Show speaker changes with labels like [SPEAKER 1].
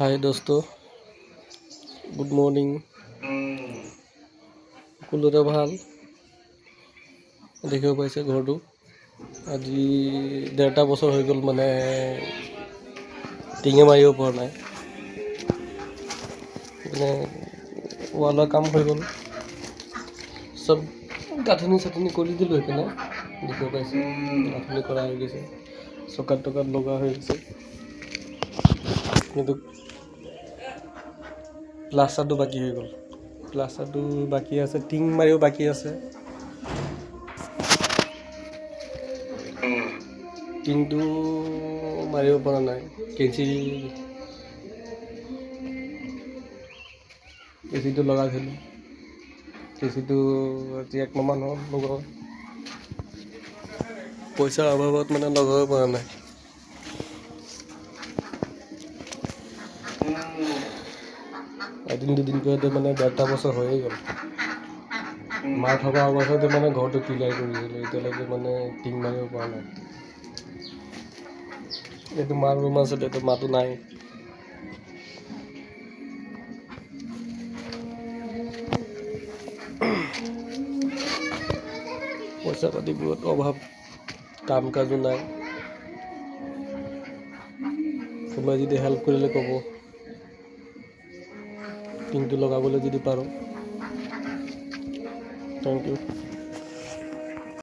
[SPEAKER 1] হাই দোস্ত, good morning. সকলোৰে ভাল দেখিব পাইছে ঘৰটো। আজি 1.5 বছৰ হৈ গ'ল, মানে টিঙে মাৰিব পৰা নাই। মানে ৱালৰ কাম হৈ গ'ল, চব গাঁথনি চাঠনি কৰি দিলোঁ। সেইকাৰণে দেখিব পাইছে গাঁথনি কৰা হৈ গৈছে, চকাত টকাত লগা হৈ গৈছে। কিন্তু প্লাষ্টাৰটো বাকী হৈ গ'ল, প্লাষ্টাৰটো বাকী আছে, টিং মাৰিও বাকী আছে। টিংটো মাৰিব পৰা নাই, কেঁচিটো লগাই থলোঁ। কেঁচিটো আজি 1 মাহমান হ'ল লগোৱা। পইচাৰ অভাৱত মানে লগাব পৰা নাই। এদিন দুদিন কৰোঁতে মানে 1.5 বছৰ হৈয়ে গ'ল। মাৰ থকা অৱস্থাতে মানে ঘৰটো ক্লিয়াৰ কৰিছিলোঁ, এতিয়ালৈকে মানে টিং মাৰিব পৰা নাই। এইটো মাৰ ৰুম আছিলে, এইটো মাটো নাই। পইচা পাতি বহুত অভাৱ, কাম কাজো নাই। কোনোবাই যদি হেল্প কৰিলে ক'ব, টিংটো লগাবলৈ যদি পাৰোঁ। Thank U.